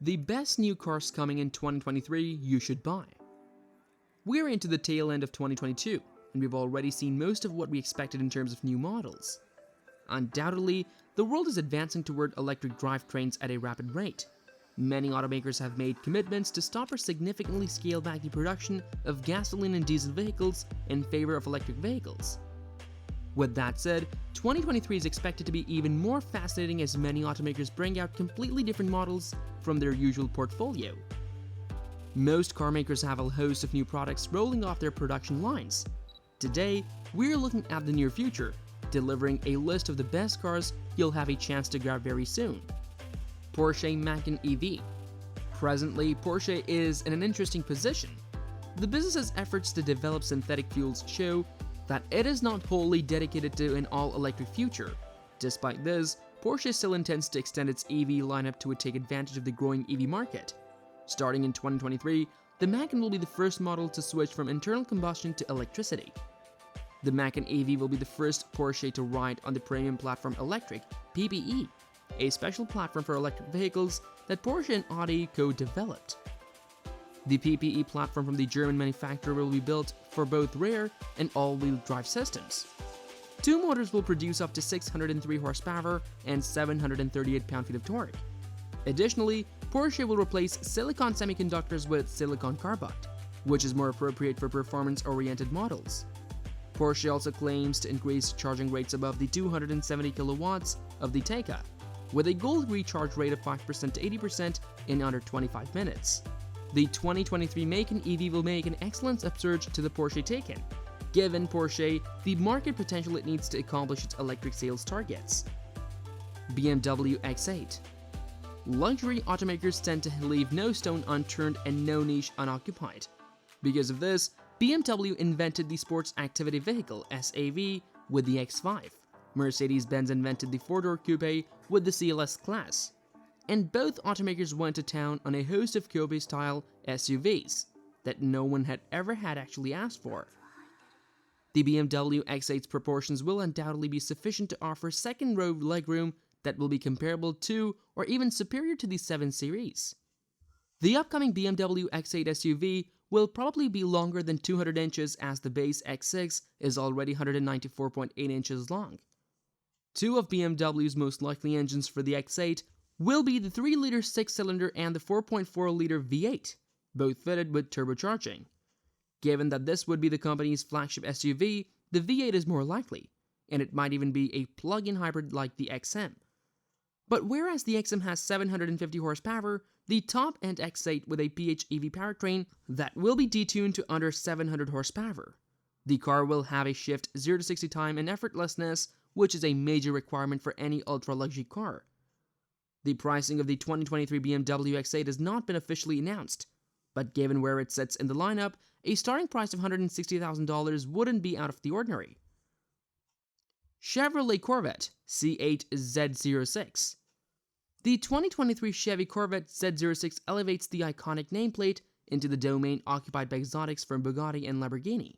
The best new cars coming in 2023 you should buy. We're into the tail end of 2022, and we've already seen most of what we expected in terms of new models. Undoubtedly, the world is advancing toward electric drivetrains at a rapid rate. Many automakers have made commitments to stop or significantly scale back the production of gasoline and diesel vehicles in favor of electric vehicles. With that said, 2023 is expected to be even more fascinating as many automakers bring out completely different models from their usual portfolio. Most car makers have a host of new products rolling off their production lines. Today, we're looking at the near future, delivering a list of the best cars you'll have a chance to grab very soon. Porsche Macan EV. Presently, Porsche is in an interesting position. The business's efforts to develop synthetic fuels show that it is not wholly dedicated to an all-electric future. Despite this, Porsche still intends to extend its EV lineup to take advantage of the growing EV market. Starting in 2023, the Macan will be the first model to switch from internal combustion to electricity. The Macan EV will be the first Porsche to ride on the premium platform Electric (PPE), a special platform for electric vehicles that Porsche and Audi co-developed. The PPE platform from the German manufacturer will be built for both rear and all-wheel drive systems. Two motors will produce up to 603 horsepower and 738 pound-feet of torque. Additionally, Porsche will replace silicon semiconductors with silicon carbide, which is more appropriate for performance-oriented models. Porsche also claims to increase charging rates above the 270 kilowatts of the Taycan, with a goal recharge rate of 5% to 80% in under 25 minutes. The 2023 Macan EV will make an excellent upsurge to the Porsche Taycan, given Porsche the market potential it needs to accomplish its electric sales targets. BMW X8. Luxury automakers tend to leave no stone unturned and no niche unoccupied. Because of this, BMW invented the sports activity vehicle SAV with the X5. Mercedes-Benz invented the four-door coupe with the CLS class. And both automakers went to town on a host of coupe-style SUVs that no one had ever actually asked for. The BMW X8's proportions will undoubtedly be sufficient to offer second-row legroom that will be comparable to or even superior to the 7 Series. The upcoming BMW X8 SUV will probably be longer than 200 inches as the base X6 is already 194.8 inches long. Two of BMW's most likely engines for the X8 will be the 3-liter 6-cylinder and the 4.4-liter V8, both fitted with turbocharging. Given that this would be the company's flagship SUV, the V8 is more likely, and it might even be a plug-in hybrid like the XM. But whereas the XM has 750 horsepower, the top-end X8 with a PHEV powertrain that will be detuned to under 700 horsepower. The car will have a shift 0 to 60 time and effortlessness, which is a major requirement for any ultra-luxury car. The pricing of the 2023 BMW X8 has not been officially announced, but given where it sits in the lineup, a starting price of $160,000 wouldn't be out of the ordinary. Chevrolet Corvette C8 Z06. The 2023 Chevy Corvette Z06 elevates the iconic nameplate into the domain occupied by exotics from Bugatti and Lamborghini.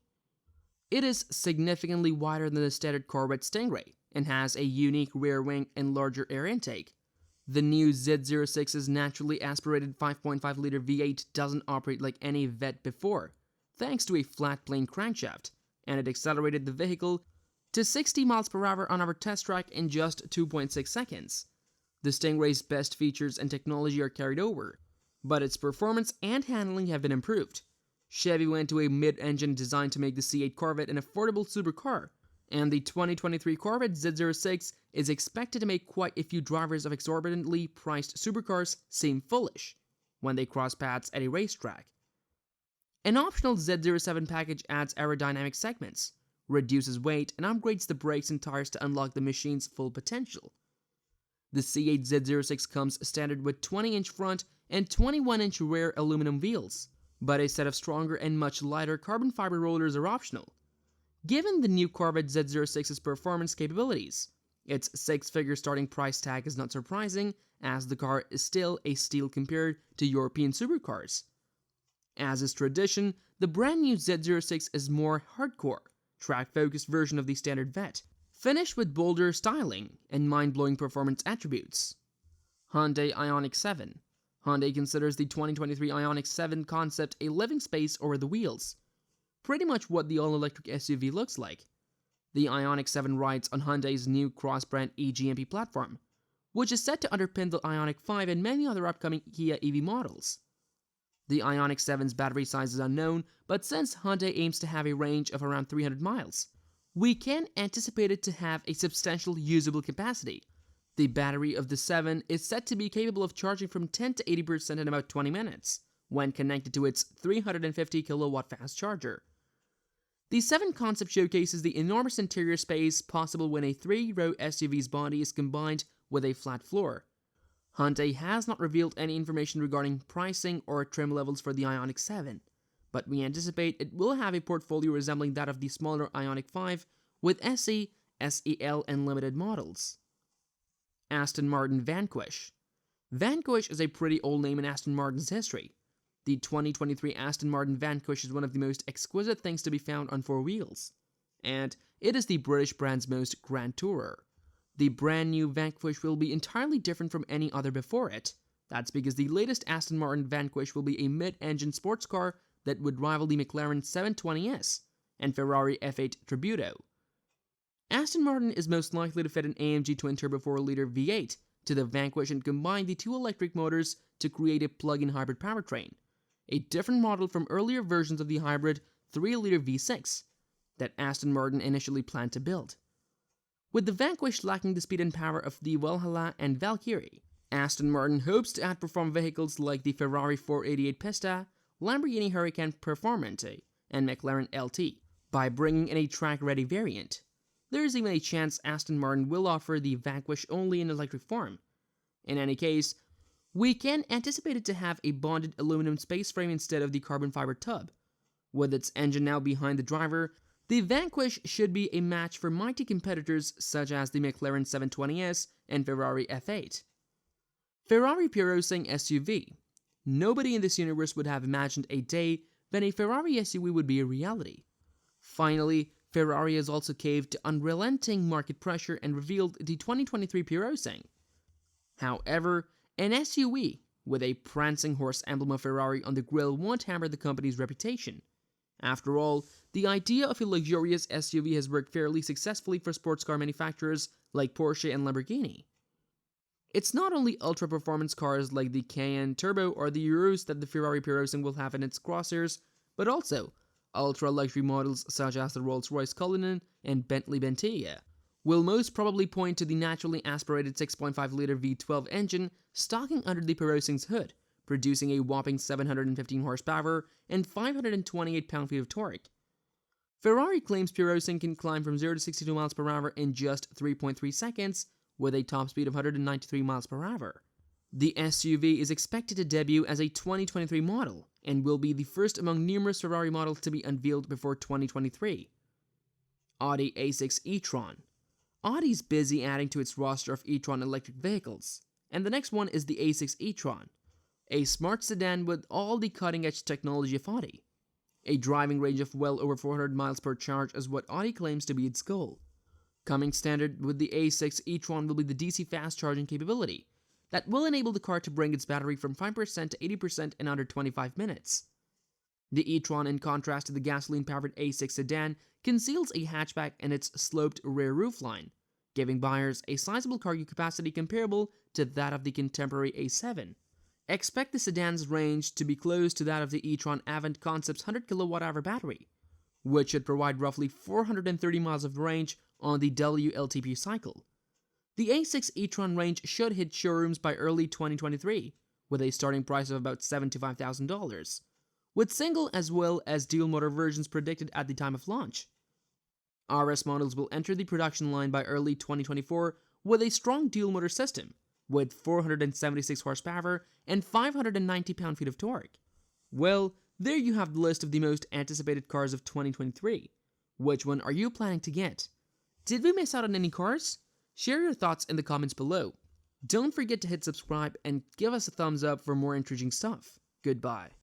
It is significantly wider than the standard Corvette Stingray and has a unique rear wing and larger air intake. The new Z06's naturally aspirated 5.5-liter V8 doesn't operate like any Vette before, thanks to a flat plane crankshaft, and it accelerated the vehicle to 60 miles per hour on our test track in just 2.6 seconds. The Stingray's best features and technology are carried over, but its performance and handling have been improved. Chevy went to a mid-engine design to make the C8 Corvette an affordable supercar, and the 2023 Corvette Z06 is expected to make quite a few drivers of exorbitantly priced supercars seem foolish when they cross paths at a racetrack. An optional Z07 package adds aerodynamic segments, reduces weight, and upgrades the brakes and tires to unlock the machine's full potential. The C8 Z06 comes standard with 20-inch front and 21-inch rear aluminum wheels, but a set of stronger and much lighter carbon fiber rollers are optional. Given the new Corvette Z06's performance capabilities, its 6-figure starting price tag is not surprising, as the car is still a steal compared to European supercars. As is tradition, the brand new Z06 is more hardcore, track-focused version of the standard Vette, finished with bolder styling and mind-blowing performance attributes. Hyundai Ioniq 7. Hyundai considers the 2023 Ioniq 7 concept a living space over the wheels, pretty much what the all-electric SUV looks like. The Ioniq 7 rides on Hyundai's new cross-brand eGMP platform, which is set to underpin the Ioniq 5 and many other upcoming Kia EV models. The Ioniq 7's battery size is unknown, but since Hyundai aims to have a range of around 300 miles, we can anticipate it to have a substantial usable capacity. The battery of the 7 is set to be capable of charging from 10 to 80% in about 20 minutes, when connected to its 350 kilowatt fast charger. The 7 concept showcases the enormous interior space possible when a 3-row SUV's body is combined with a flat floor. Hyundai has not revealed any information regarding pricing or trim levels for the Ioniq 7, but we anticipate it will have a portfolio resembling that of the smaller Ioniq 5 with SE, SEL, and limited models. Aston Martin Vanquish. Vanquish is a pretty old name in Aston Martin's history. The 2023 Aston Martin Vanquish is one of the most exquisite things to be found on 4 wheels, and it is the British brand's most grand tourer. The brand new Vanquish will be entirely different from any other before it. That's because the latest Aston Martin Vanquish will be a mid-engine sports car that would rival the McLaren 720S and Ferrari F8 Tributo. Aston Martin is most likely to fit an AMG twin-turbo 4-liter V8 to the Vanquish and combine the 2 electric motors to create a plug-in hybrid powertrain, a different model from earlier versions of the hybrid 3-liter V6 that Aston Martin initially planned to build. With the Vanquish lacking the speed and power of the Valhalla and Valkyrie, Aston Martin hopes to outperform vehicles like the Ferrari 488 Pista, Lamborghini Huracan Performante, and McLaren LT by bringing in a track-ready variant. There is even a chance Aston Martin will offer the Vanquish only in electric form. In any case, we can anticipate it to have a bonded aluminum space frame instead of the carbon fiber tub. With its engine now behind the driver, the Vanquish should be a match for mighty competitors such as the McLaren 720S and Ferrari F8. Ferrari Purosing SUV. Nobody in this universe would have imagined a day when a Ferrari SUV would be a reality. Finally, Ferrari has also caved to unrelenting market pressure and revealed the 2023 Purosing. However, an SUV with a prancing horse emblem of Ferrari on the grille won't hamper the company's reputation. After all, the idea of a luxurious SUV has worked fairly successfully for sports car manufacturers like Porsche and Lamborghini. It's not only ultra-performance cars like the Cayenne Turbo or the Urus that the Ferrari Purosing will have in its crosshairs, but also ultra-luxury models such as the Rolls-Royce Cullinan and Bentley Bentayga will most probably point to the naturally aspirated 6.5-liter V12 engine stocking under the Purosing's hood, producing a whopping 715 horsepower and 528 pound-feet of torque. Ferrari claims Purosing can climb from 0 to 62 miles per hour in just 3.3 seconds with a top speed of 193 miles per hour. The SUV is expected to debut as a 2023 model and will be the first among numerous Ferrari models to be unveiled before 2023. Audi A6 e-tron. Audi's busy adding to its roster of e-tron electric vehicles, and the next one is the A6 e-tron, a smart sedan with all the cutting-edge technology of Audi. A driving range of well over 400 miles per charge is what Audi claims to be its goal. Coming standard with the A6 e-tron will be the DC fast charging capability that will enable the car to bring its battery from 5% to 80% in under 25 minutes. The e-tron, in contrast to the gasoline-powered A6 sedan, conceals a hatchback in its sloped rear roofline, giving buyers a sizable cargo capacity comparable to that of the contemporary A7. Expect the sedan's range to be close to that of the e-tron Avant Concept's 100 kWh battery, which should provide roughly 430 miles of range on the WLTP cycle. The A6 e-tron range should hit showrooms by early 2023, with a starting price of about $75,000, with single as well as dual motor versions predicted at the time of launch. RS models will enter the production line by early 2024 with a strong dual motor system, with 476 horsepower and 590 pound-feet of torque. Well, there you have the list of the most anticipated cars of 2023. Which one are you planning to get? Did we miss out on any cars? Share your thoughts in the comments below. Don't forget to hit subscribe and give us a thumbs up for more intriguing stuff. Goodbye.